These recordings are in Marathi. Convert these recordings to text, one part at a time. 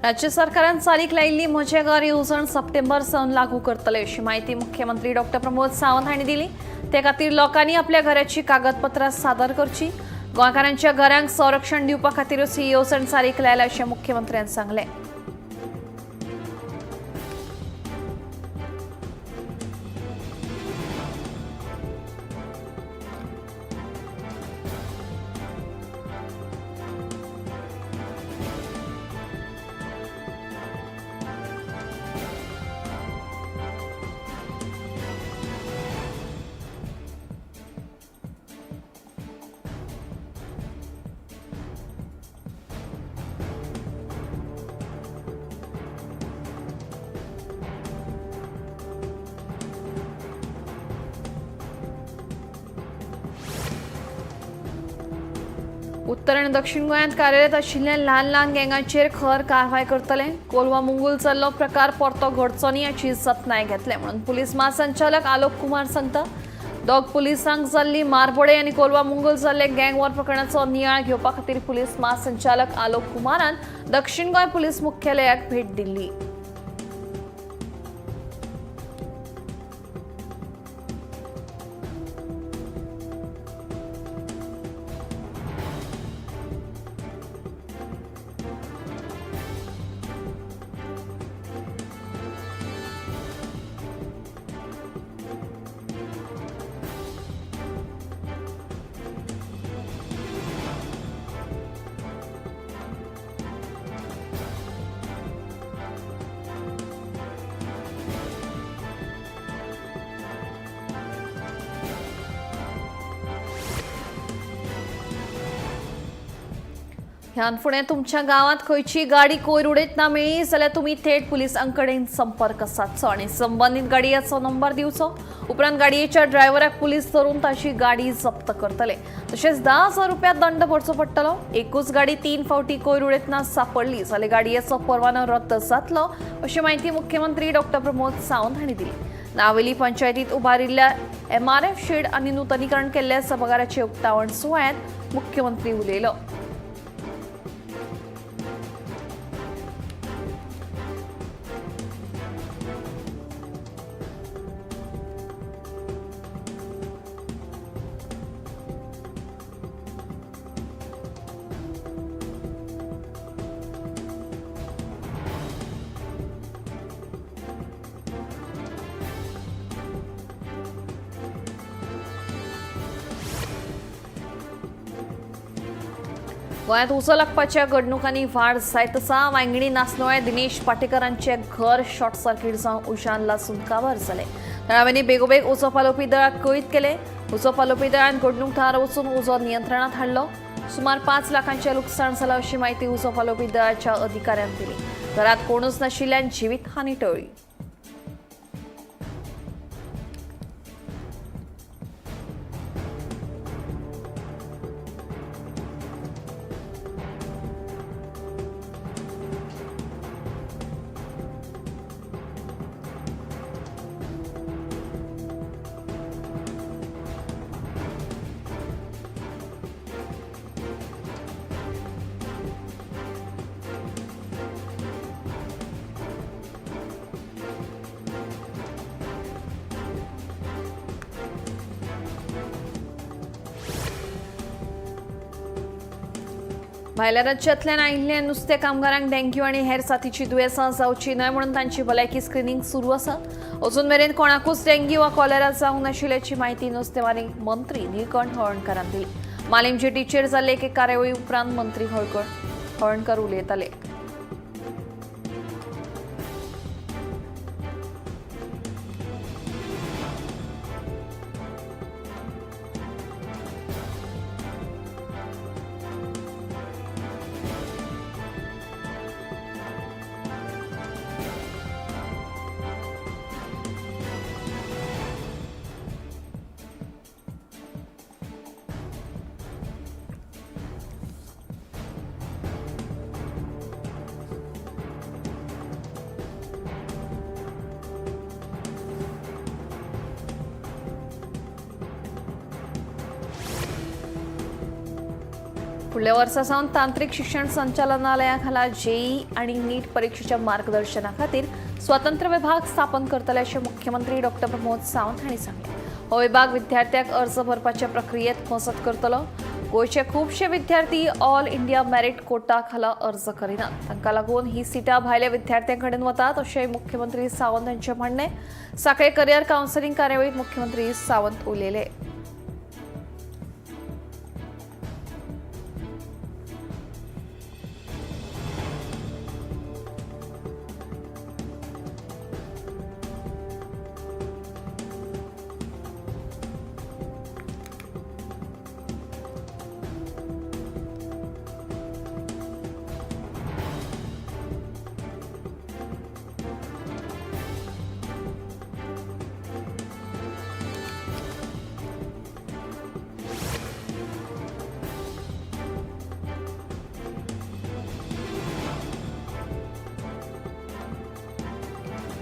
राज्य सरकारान चालीक लायिल्ली मजेगार येवजण सप्टेंबर सावन लागू करतले अशी माहिती मुख्यमंत्री डॉ प्रमोद सावंत हांणी दिली। ते खातीर लोकांनी आपल्या घराची कागदपत्रां सादर करची। गोंयकारांच्या घरांक संरक्षण दिवपा खातीरच ही येवजण चालीक लायल्या अशें मुख्यमंत्र्यान सांगलें। उत्तर आणि दक्षिण गोंयांत कार्यरत आशिल्ल्या ल्हान ल्हान गँगांचेर खर कारवाय करतले। कोलवा मुंगूल चल्लो प्रकार परतो घडचो न्ही हाची जतनाय घेतले म्हणून पुलीस महासंचालक आलोक कुमार सांगता। दोग पुलिसांक जाल्ली मारबोडे आनी कोलवा मुंगूल जाल्ले गँग वॉर प्रकरणाचो नियाळ घेवपा खातीर पुलीस महासंचालक आलोक कुमारान दक्षिण गोंय पुलीस मुख्यालयाक भेट दिल्ली। ह्यान फुडें तुमच्या गावात खंयची गाडी कोयर उडयतना मेळ्ळी जाल्यार तुमी थेट पुलिसांकडेन संपर्क सादचो आनी संबंदीत गाडयेचो नंबर दिवचो। उपरांत गाडयेच्या ड्रायव्हराक पुलीस धरून ताची गाडी जप्त करतले। तशेंच 10,000 रुपया दंड भरचो पडटलो। एकूच गाडी 3 फावटी कोयर उडयतना सापडली जाल्यार गाडयेचो परवानो रद्द जातलो अशी माहिती मुख्यमंत्री डॉ प्रमोद सावंत हांणी दिली। नावेली पंचायतीत उबारिल्ल्या MRF शेड आनी नूतनीकरण केल्ल्या सभाघराचे उक्तावण सुवाळ्यात मुख्यमंत्री उलयलो। गोंयांत उजो लागपाच्या घडणुकांनी वाड जायत आसा। वांयगणी नासनोळे दिनेश पाटेकरांचे घर शॉर्ट सर्किट जावन उज्यान लासून काबार जाले। थळाव्यांनी बेगोबेग उजो पालोवपी दळाक कळीत केले। उजो पालोवपी दळान घडणूक थळार वचून उजो नियंत्रणात हाडलो। सुमार 5 लाखांचे लुकसाण जालां अशी माहिती उजो पालोवपी दळाच्या अधिकाऱ्यान दिली। घरात कोणूच नाशिल्ल्यान जिवीत हानी टळ्ळी। भायल्या राज्यांतल्यान आयिल्ल्या नुस्तें कामगारांक डेंग्यू आनी हेर साथीची दुयेंसां जावची न्हय म्हणून तांची भलायकी स्क्रीनिंग सुरू आसा। अजून मेरेन कोणाकूच डेंग्यू वा कॉलेरा जावंक नाशिल्ल्याची माहिती नुस्तेंमारी मंत्री निळकंठ हळर्णकारान दिली। मालीम जेटीचेर जाल्ले एके कार्यावळी उपरांत मंत्री हळर्णकर उलयताले। पुढल्या वर्सासावन तांत्रिक शिक्षण संचालनालयाखाला जेई आणि नीट परीक्षेच्या मार्गदर्शना खातीर स्वतंत्र विभाग स्थापन करतले अशें मुख्यमंत्री डॉ प्रमोद सावंत हांणी सांगलें. हो विभाग विद्यार्थ्यांक अर्ज भरपाच्या प्रक्रियेत मजत करतलो. गोंयचे खुबशे विद्यार्थी ऑल इंडिया मेरिट कोटा खाला अर्ज करिनात. तांकां लागून ही सिटां भायल्या विद्यार्थ्यां कडेन वतात अशेंय मुख्यमंत्री सावंत हांचें म्हणणें. सांखळे करियर कावन्सिलिंग कार्यावळीत मुख्यमंत्री सावंत उलयले.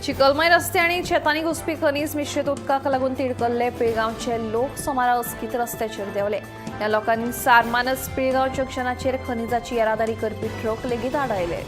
चिकलमाय रस्ते आणि शेतांनी घुसपी खनिज मिश्रित उदकाक लागून तिडकल्ले पिळगांवचे लोक सोमारा अस्कित रस्त्याचेर देंवले. ह्या लोकांनी सारमानस पिळगांव जंक्शनाचेर खनिजाची येरादारी करपी ट्रक लेगीत आडायले.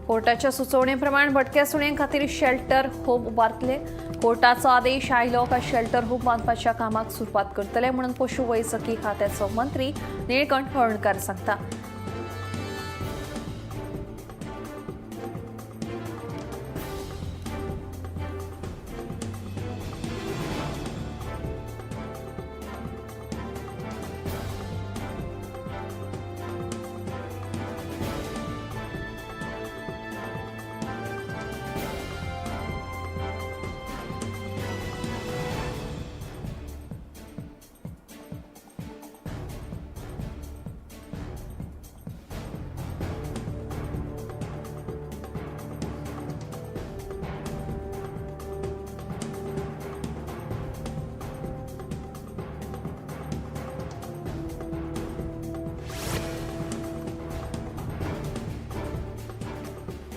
कोर्टाच्या सुचोवणे भटक्या सुण्यांक खातीर शेल्टर होम उबारतले. कोर्टाचो आदेश आयलो काय शेल्टर होम बांदपाच्या कामाक सुरवात करतले म्हणून पशुवैजकी खात्याचो मंत्री निळकंठ हळर्णकार सांगता.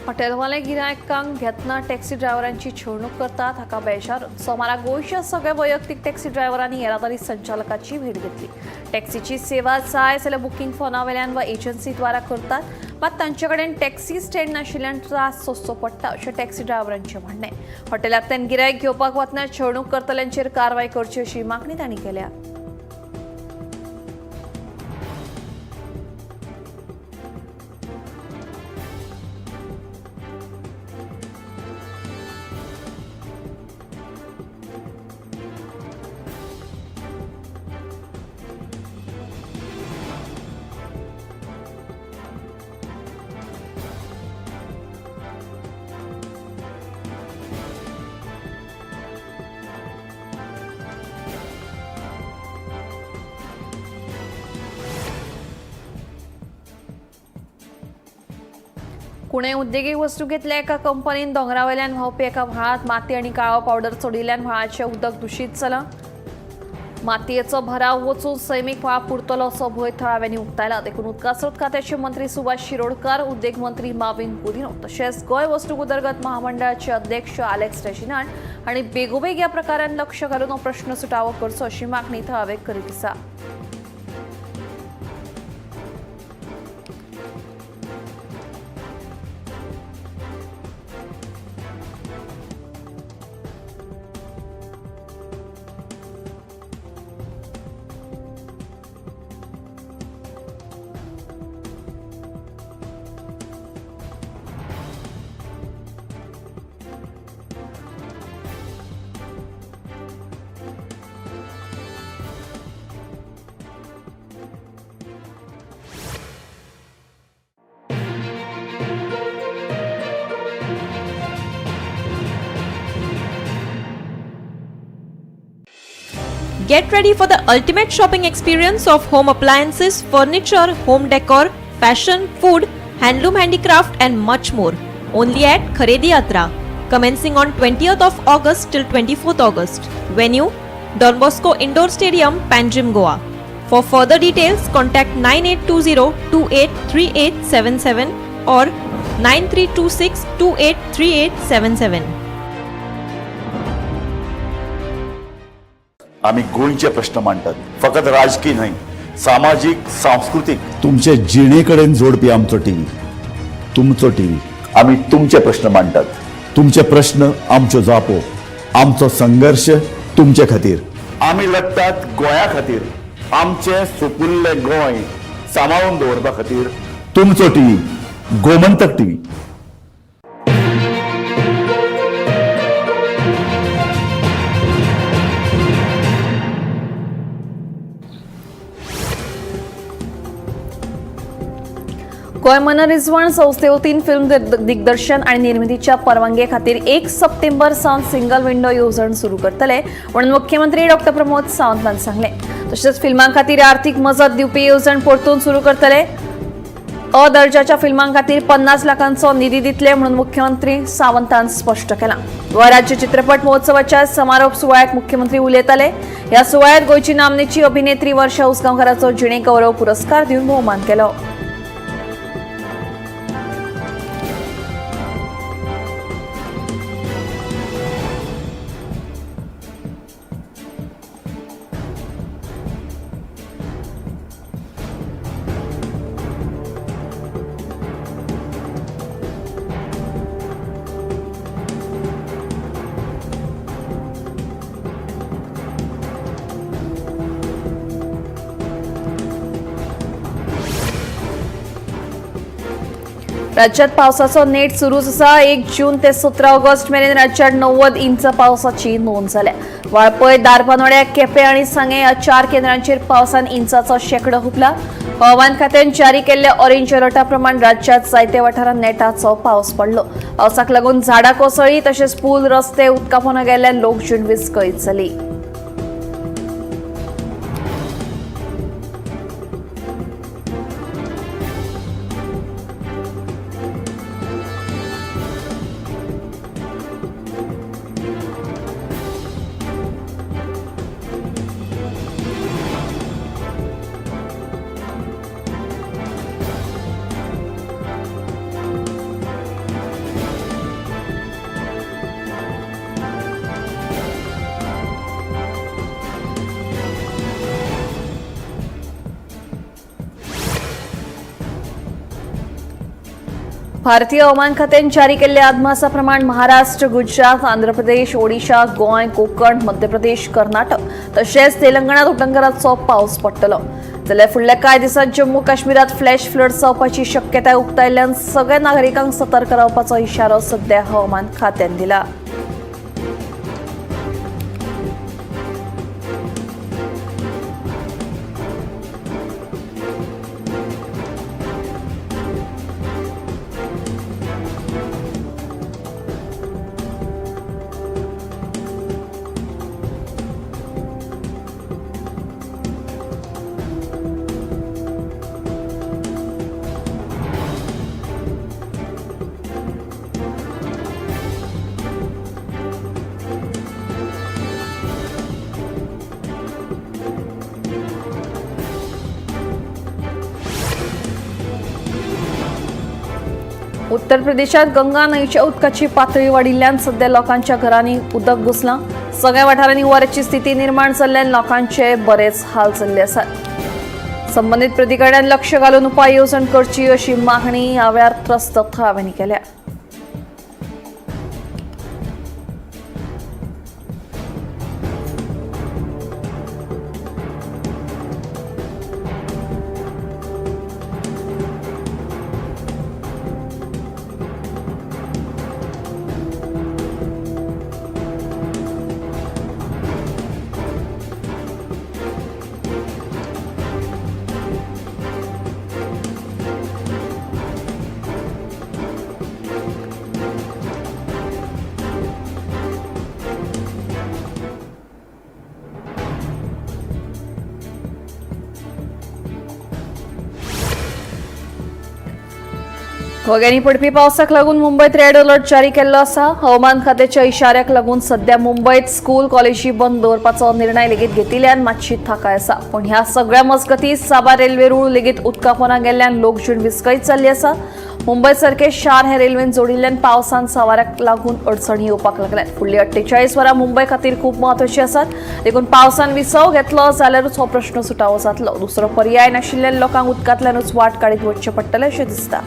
हॉटेलवाले गिरायकांक घेतना टॅक्सी ड्रायव्हरांची छळणूक करतात हाका बेजारून सोमारा गोंयच्या सगळ्या वैयक्तीक टॅक्सी ड्रायव्हरांनी येरादारी संचालकाची भेट घेतली. टॅक्सीची सेवा जाय जाल्यार बुकींग फोनावेल्यान वा एजन्सी द्वारा करतात, मात तांचे कडेन टॅक्सी स्टँड नाशिल्ल्यान त्रास सोंसचो पडटा अशें टॅक्सी ड्रायव्हरांचें म्हणणें. हॉटेलांतल्यान गिरायक घेवपाक वतना छळणूक करतल्यांचेर कारवाय करची अशी मागणी तांणी केल्या. पुणे उद्देगीक वस्तू घेतल्या एका कंपनीन दोंगरावेल्यान व्हांवपी एका व्हाळांत माती आनी काळो पावडर सोडिल्ल्यान व्हाळाचें उदक दुशीत जालां. मातयेचो भराव वचून सैमीक व्हाळ पुरतलो असो भंय थळाव्यांनी उक्तायला. देखून उदकास्रोत खात्याचे मंत्री सुभाष शिरोडकार, उद्देग मंत्री माविन गुदिन्हो तशेंच गोंय वस्तूक उदरगत महामंडळाचे अध्यक्ष अलेक्स रेजिनाल्ड हांणी बेगोबेग ह्या प्रकारान लक्ष घालून हो प्रश्न सुटावो करचो अशी मागणी थळावे करीत आसा. Get ready for the ultimate shopping experience of home appliances, furniture, home decor, fashion, food, handloom handicraft and much more. Only at Kharedi Yatra, commencing on 20th of August till 24th August. Venue, Don Bosco Indoor Stadium, Panjim, Goa. For further details, contact 9820-283877 or 9326-283877. आम्ही गोंयचे प्रश्न मांडटात, फकत राजकीय न्हय, सामाजिक सांस्कृतिक. तुमचे जिणेकडेन जोडपी आमचो टीव्ही, तुमचो टीव्ही. आम्ही तुमचे प्रश्न मांडटात. तुमचे प्रश्न आमच्यो जापो, आमचो संघर्ष तुमचे खातीर. आम्ही लढतात गोंया खातीर, आमचे सोपुल्ले गोंय सांबाळून दवरपा खातीर. तुमचो टीव्ही, गोमंतक टीव्ही. गोंय मनरिजवण संस्थे वतीन फिल्म दिग्दर्शन आणि निर्मितीच्या परवानगे खातीर 1 सप्टेंबर सावन सिंगल विंडो येवजण सुरू करतले म्हणून मुख्यमंत्री डॉ प्रमोद सावंत हांणी सांगले. तशेंच फिल्मां खातीर आर्थीक मजत दिवपी येवजण परतून सुरू करतले. अ दर्जाच्या फिल्मां खातीर 50 लाखांचो निधी दितले म्हणून मुख्यमंत्री सावंतान स्पश्ट केलां. गोंय राज्य चित्रपट महोत्सवाच्या समारोप सुवाळ्याक मुख्यमंत्री उलयताले. ह्या सुवाळ्यात गोंयची नामनेची अभिनेत्री वर्षा उसगांवकाराचो जिणे गौरव पुरस्कार दिवन भोवमान केलो. राज्यात पावसाचो नेट सुरूच आसा. 1 जून ते 17 ऑगस्ट मेरेन राज्यात 90 इंच पावसाची नोंद जाल्या. वाळपय, दारबांदोड्या, केपें आनी सांगे ह्या 4 केंद्रांचेर पावसान इंचाचो शेंकडो हुपला. हवामान खात्यान जारी केल्ल्या ऑरेंज अलर्टा प्रमाण राज्यात जायत्या वाठारांत नेटाचो पावस पडलो. पावसाक लागून झाडां कोसळ्ळी तशेंच पूल, रस्ते उदका पोंदा गेल्ल्यान लोकजीण विस्कळीत जाली. भारतीय हवामान खात्यान जारी केल्ल्या अदमासा प्रमाण महाराष्ट्र, गुजरात, आंध्र प्रदेश, ओडिशा, गोंय, कोकण, मध्य प्रदेश, कर्नाटक तशेंच तेलंगणात उटंगराचो पावस पडटलो. जाल्यार फुडल्या कांय दिसांत जम्मू काश्मीरात फ्लॅश फ्लड जावपाची शक्यताय उक्तायल्ल्यान सगळ्या नागरिकांक सतर्क रावपाचो इशारो सध्या हवामान खात्यान दिला. उत्तर प्रदेशात गंगा न्हंयच्या उदकाची पातळी वाडिल्ल्यान सध्या लोकांच्या घरांनी उदक घुसलां. सगळ्या वाठारांनी हुंवाराची स्थिती निर्माण जाल्ल्यान लोकांचे बरेच हाल जाल्ले आसात. संबंधीत प्राधिकरणान लक्ष घालून उपाय येवजण करची अशी मागणी आव्यार त्रस्त थळाव्यांनी केल्या. वग्यांनी पडपी पावसाक लागून मुंबईत रेड अलर्ट जारी केल्लो आसा. हवामान खात्याच्या इशाऱ्याक लागून सध्या मुंबईत स्कूल कॉलेजी बंद दवरपाचो निर्णय लेगीत घेतिल्ल्यान मातशी थाकाय आसा. पण ह्या सगळ्या मजगतीं साबार रेल्वे रूळ लेगीत उदका पोंदा गेल्ल्यान लोकजीण विस्कळीत जाल्ली आसा. मुंबय सारखे शार हे रेल्वेन जोडिल्ल्यान पावसान सावाराक लागून अडचणी येवपाक लागल्यात. फुडली 48 वरां मुंबय खातीर खूब म्हत्वाची आसात. देखून पावसान विसव घेतलो जाल्यारूच हो प्रश्न सुटावो जातलो. दुसरो पर्याय नाशिल्ल्यान लोकांक उदकांतल्यानूच वाट काडीत वचचें पडटलें अशें दिसता.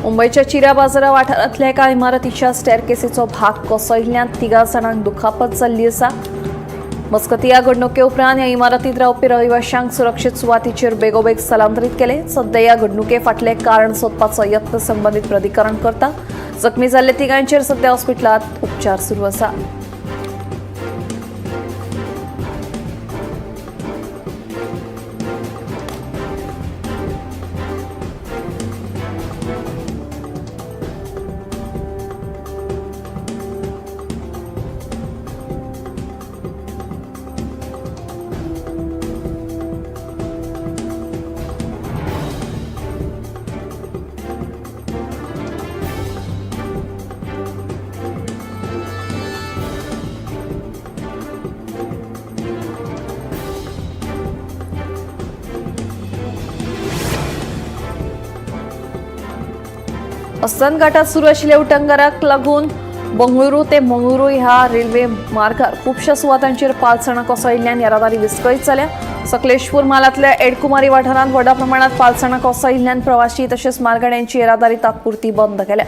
मुंबईच्या चिरा बाजारा वाठारांतल्या एका इमारतीच्या स्टेअरकेसीचो भाग कोसळिल्ल्यान 3 जाणांक दुखापत जाल्ली आसा. मजगतीं ह्या घडणुके उपरांत ह्या इमारतींत रावपी रहिवाशांक सुरक्षीत सुवातीचेर बेगोबेग स्थलांतरीत केले. सध्या ह्या घडणुके फाटलें कारण सोदपाचो यत्न संबंदीत प्राधिकरण करता. जखमी जाल्ले तिगांचेर सध्या हॉस्पिटलांत उपचार सुरू आसा. अस्तन घाटात सुरू आशिल्ल्या उटंगराक लागून बंगळुरू ते मंगळुरू ह्या रेल्वे मार्गार खुबश्या सुवातांचेर पालसणां कोसळिल्ल्यान येरादारी विस्कळीत जाल्या. सकलेशपूर मालांतल्या एडकुमारी वाठारांत व्हडा प्रमाणात पालसणां कोसळिल्ल्यान प्रवाशी तशेंच म्हालगाड्यांची येरादारी तात्पुरती बंद केल्या.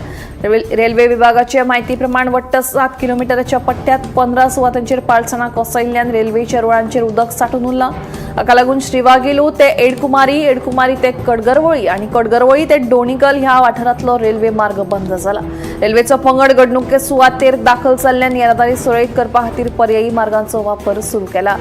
रेल्वे विभागाचे म्हायती प्रमाण वट्ट 7 किलोमिटराच्या पट्ट्यात 15 सुवातांचेर पालसणां कोसळिल्ल्यान रेल्वेच्या रुळांचेर उदक सांठून उरलां. हाका लागून श्रीवागिलू ते एडकुमारी ते कडगरवळी आणि कडगरवळी ते डोणीगल ह्या वाठारांतलो रेल्वे मार्ग बंद जाला. रेल्वेचो पंगड घडणुके सुवातेर दाखल जाल्ल्यान येरादारी सुरळीत करपा खातीर पर्यायी मार्गांचो वापर सुरू केला.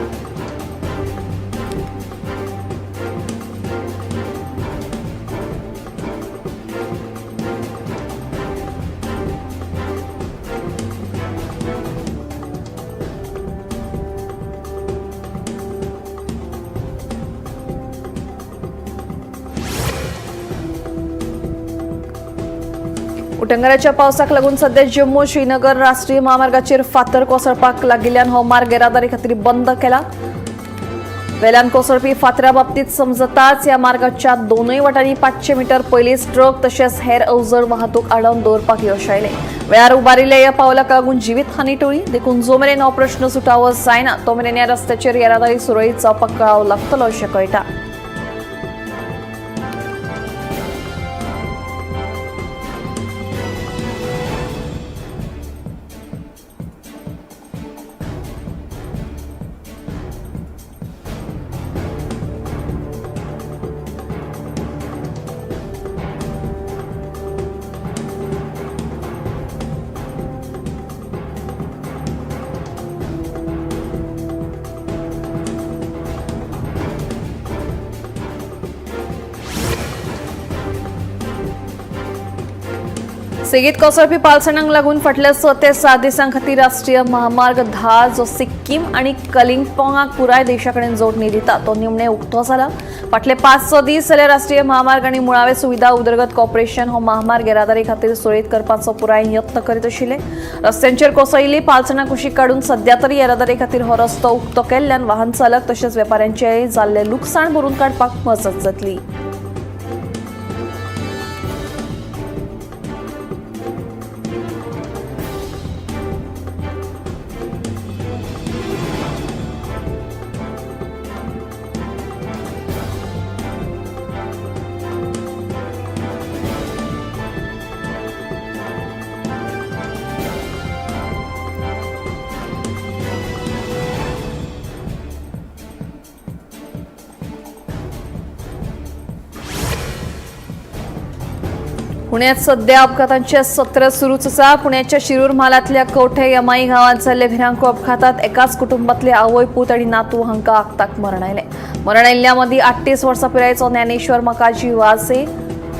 उटंगराच्या पावसाक लागून सध्या जम्मू श्रीनगर राष्ट्रीय महामार्गाचेर फातर कोसळपाक लागिल्ल्यान हो मार्ग येरादारी खातीर बंद केला. वेल्यान कोसळपी फातरा बाबतीत समजताच ह्या मार्गाच्या दोनूय वाटांनी 500 मीटर पयलींच ट्रक तशेंच हेर अवजड वाहतूक आडावन दवरपाक यश आयलें. वेळार उबारिल्ल्या ह्या पावलाक लागून जिवीत हानी टळ्ळी. देखून जो मेरेन हो प्रश्न सुटावो जायना तो मेरेन ह्या रस्त्याचेर येरादारी सुरळीत जावपाक कळाव लागतलो अशें कळटा. सेगीत कोसळपी पालसणांक लागून फाटल्या 6 ते 7 दिसां खातीर राष्ट्रीय महामार्ग 10 जो सिक्कीम आणि कलिंगपोंगाक पुराय देशाकडेन जोडणी दिता तो निमणे उक्तो जाला. फाटले 5-6 दीस जाल्यार राष्ट्रीय महामार्ग आणि मुळावे सुविधा उदरगत कॉर्पोरेशन हो महामार्ग येरादारी खातीर सुरळीत करपाचो पुराय यत्न करीत आशिल्ले. रस्त्यांचेर कोसळिल्ली पालसणां कुशीक काडून सध्या तरी येरादारी खातीर हो रस्तो उक्तो केल्ल्यान वाहन चालक तशेंच वेपाऱ्यांचेय जाल्ले लुकसाण भरून काडपाक मजत जातली. पुण्यात सध्या अपघातांचे सत्र सुरूच असा. पुण्याच्या शिरूर म्हालातल्या कवठे यमाई गावात जाल्ले भिरांकू अपघातात एकाच कुटुंबातले आवय पूत आणि नातू हांकां आगताक मरण आयलें. मरण आयिल्ल्यां मदीं 38 वर्सां पिरायेचो ज्ञानेश्वर मकाजी वासे,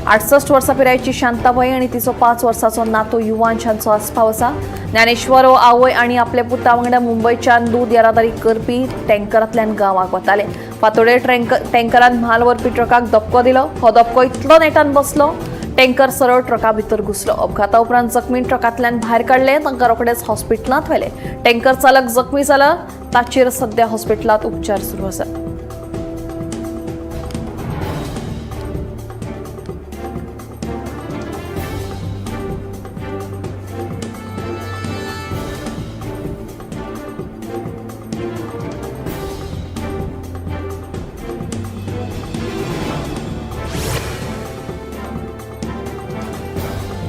68 वर्सां पिरायेची शांताबाई आणि तिचो 5 वर्सांचो नातू युवांश हांचो आस्पाव आसा. ज्ञानेश्वर हो आवय आणि आपल्या पुता वांगडा मुंबयच्यान दूद येरादारी करपी टँकरांतल्यान गांवाक वताले. फांतोडेर टँकरान म्हाल व्हरपी ट्रकाक धपको दिलो. हो धपको इतलो नेटान बसलो टँकर सरळ ट्रका भितर घुसलो. अपघाता उपरांत जखमी ट्रकांतल्यान भायर काडले, तांकां रोखडेच हॉस्पिटलांत व्हेले. टँकर चालक जखमी जाला, ताचेर सध्या हॉस्पिटलांत उपचार सुरू आसात.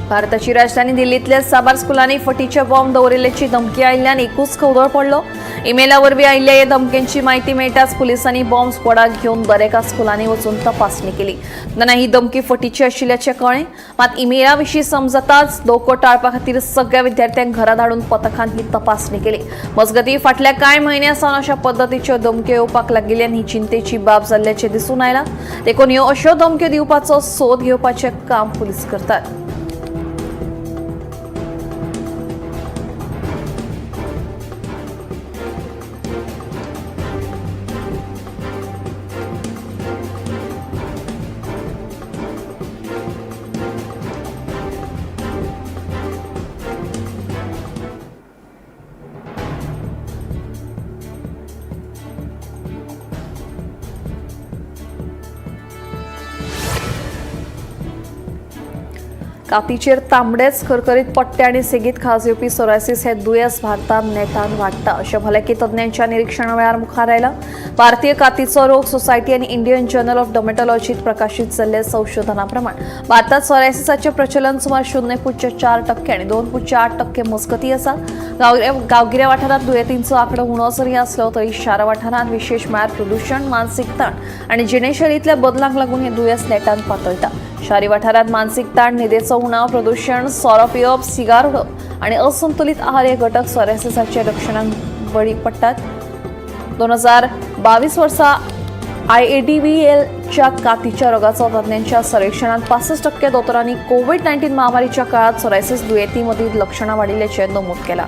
भारताची राजधानी दिल्लीतल्या साबार स्कुलांनी फटीचे बॉम्ब दवरिल्ल्याची धमकी आयिल्ल्यान एकूच खवदळ पडलो. इमेला वरवीं आयिल्ल्या ह्या धमकेची म्हायती मेळटाच पुलिसांनी बॉम्ब स्क्वॉडाक घेवन दरेका स्कुलांनी वचून तपासणी केली. तेन्ना ही धमकी फटीची आशिल्ल्याचें कळ्ळें. मात इमेला विशीं समजताच धोको टाळपा खातीर सगळ्या विद्यार्थ्यांक घरा धाडून पथकान ही तपासणी केली. मजगतीं फाटल्या कांय म्हयन्यांसावन अशा पद्दतीच्यो धमक्यो येवपाक लागिल्ल्यान ही चिंतेची बाब जाल्ल्याचें दिसून आयलां. देखून ह्यो अश्यो धमक्यो दिवपाचो सोद घेवपाचें काम पुलीस करतात. कातीचेर तांबडेच खरखरीत पट्टे आणि सेगीत खाज येवपी सोरायसिस हे दुयेंस भारतांत नेटान वाडटा अशें भलायकी तज्ञांच्या निरीक्षणा वेळार मुखार आयलां. भारतीय कातीचो रोग सोसायटी आनी इंडियन जर्नल ऑफ डर्मेटॉलॉजींत प्रकाशीत जाल्ले संशोधना प्रमाण भारतांत सोरायसिसाचें प्रचलन सुमार 0.4% आनी 2.8% मजगतीं आसा. गांवगिऱ्या वाठारांत दुयेंतींचो आंकडो उणो जरी आसलो तरी शार वाठारांत विशेश म्हळ्यार प्रदूशण, मानसीक ताण आनी जिणेशैलींतल्या बदलांक लागून हें दुयेंस नेटान पातळटा. शारी वाठारांत मानसीक ताण, न्हिदेचो उणाव, प्रदूषण, सोरो पिवप, सिगार उडोवप आनी असंतुलीत आहार हे घटक सोरायसिसाच्या लक्षणांक बळी पडटात. 2022 वर्सा IADVLच्या कातीच्या रोगाचो तज्ञांच्या सर्वेक्षणांत 65% दोतोरांनी कोविड-19 महामारीच्या काळात सोरायसिस दुयेंती मदीं लक्षणां वाडिल्ल्याचें नमूद केलां.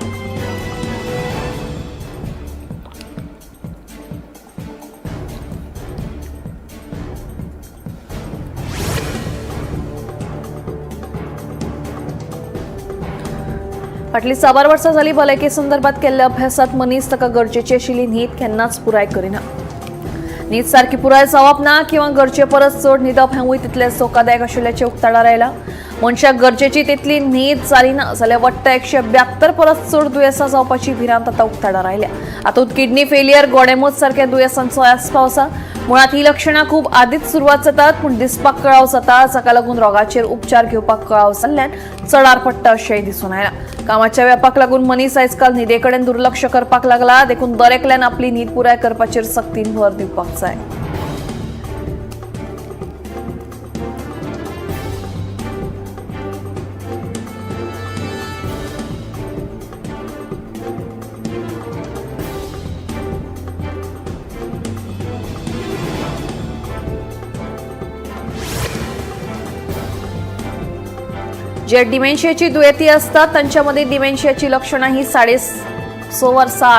फाटलीं साबार वर्सां जालीं भलायके संदर्भात केल्ल्या अभ्यासात मनीस ताका गरजेची आशिल्ली न्हीद केन्नाच पुराय करिना. न्हीद सारकी पुराय जावप ना किंवा गरजे परस चड न्हिदप हेंवूय तितलेंच धोकादायक आशिल्ल्याचें उक्ताडार आयलां. मनशाक गरजेची तितली न्हीद जालिना जाल्यार वट्ट 172 परस चड दुयेंसां जावपाची भिरांत आतां उक्ताडार आयल्या. हातूंत किडनी फेलियर, गोडेमूत सारख्या दुयेंसांचो आस्पाव आसा. मुळात ही लक्षणां खूब आदींच सुरवात जातात, पूण दिसपाक कळाव जाता, जाका लागून रोगाचेर उपचार घेवपाक कळाव जाल्ल्यान चडार पडटा अशेंय दिसून आयलां. कामाच्या व्यापाक लागून मनीस आयज काल न्हिदे कडेन दुर्लक्ष करपाक लागला. देखून दरेकल्यान आपली न्हीद पुराय करपाचेर सक्तीन भर दिवपाक जाय. जे डिमेन्शियाची दुयेंती असतात त्यांच्यामध्ये डिमेन्शियाची लक्षणं ही 3.5 वर्सां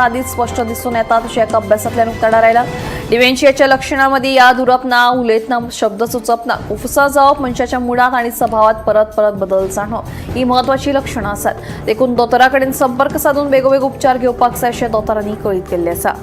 आधीच स्पष्ट दिसून येतात अशें एका अभ्यासांतल्यान उक्ताडार आयला. डिमेन्शियाच्या लक्षणांमध्ये याद उरप ना, उलयतना शब्द सुचप ना, उफुसा जावप, मनशाच्या मुडांत आनी स्वभावात परत परत बदल जाणवप ही म्हत्वाची लक्षणां आसात. देखून दोतोरा कडेन संपर्क साधून बेगोबेग उपचार घेवपाक जाय अशें दोतोरांनी कळीत केल्लें आसा.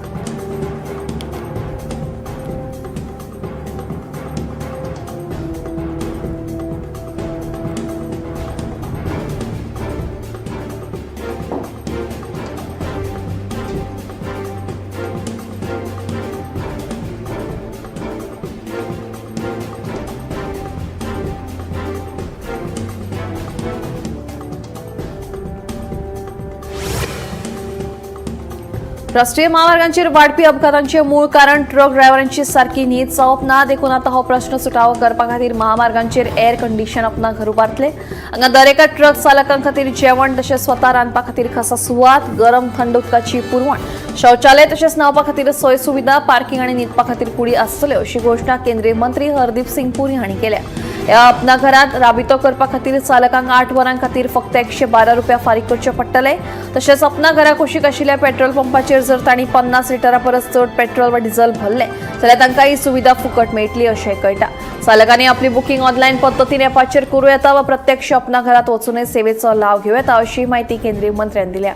राष्ट्रीय महामार्गांचेर वाडपी अपघातांचे मूळ कारण ट्रक ड्रायव्हरांची सारकी न्हीद जावप ना देखून आता हो प्रश्न सुटावो करपा खातीर महामार्गांचेर एअर कंडिशन अपना घर उबारतले हांगा दरेका ट्रक चालकां खातीर जेवण तशेंच स्वता रांदपा खातीर खासा सुवात गरम थंड उदकाची पुरवण शौचालय तशेंच न्हावपा खातीर सोय सुविधा पार्किंग आनी न्हिदपा खातीर कुडी आसतल्यो अशी घोषणा केंद्रीय मंत्री हरदीप सिंग पुरी हांणी केल्या. ह्या अपना घरात राबितो करपा खातीर चालकांक 8 वरां खातीर फक्त 112 रुपया फारीक करचे पडटले. तशेंच अपना घरा कुशीक आशिल्ल्या पेट्रोल पंपाचेर जर तांणी 50 लिटरा परस चड पेट्रोल वा डिझेल भरले जाल्यार तांकां ही सुविधा फुकट मेळटली अशें कळटा. चालकांनी आपली बुकींग ऑनलायन पद्दतीन एपाचेर करूं येता वा प्रत्यक्ष अपना घरात वचूनय सेवेचो लाव घेवं येता अशी माहिती केंद्रीय मंत्र्यान दिल्या.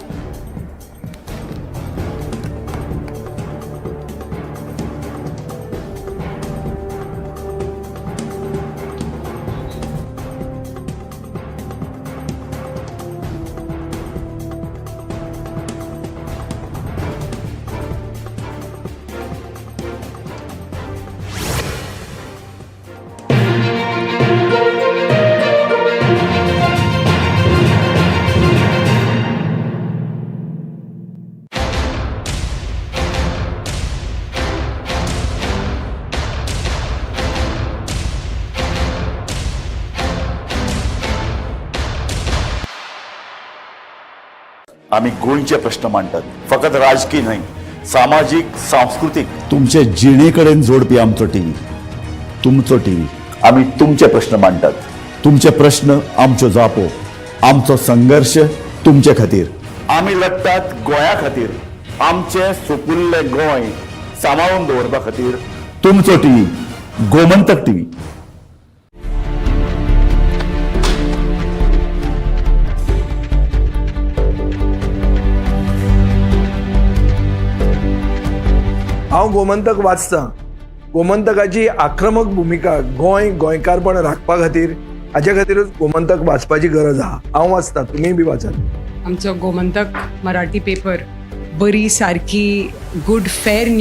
आम्ही गोंयचे प्रश्न मांडटात, फकत राजकीय न्हय, सामाजीक सांस्कृतिक. तुमचे जिणेकडेन जोडपी आमचो टीव्ही, तुमचो टीव्ही. आम्ही तुमचे प्रश्न मांडटात. तुमचे प्रश्न आमच्यो जापो, आमचो संघर्श तुमचे खातीर. आम्ही लढटात गोंया खातीर, आमचे सोपुल्ले गोंय सांबाळून दवरपा खातीर. तुमचो टीव्ही, गोमंतक टीव्ही. हांव गोमंतक वाचतां. गोमंतकाची आक्रमक भुमिका गोंयकारपण राखपा खातीर हाचे खातीरच गोमंतक वाचपाची गरज आहा. हांव वाचतां, तुमीय बी वाचात. आमचो गोमंतक मराठी पेपर बरी सारकी गुड फेर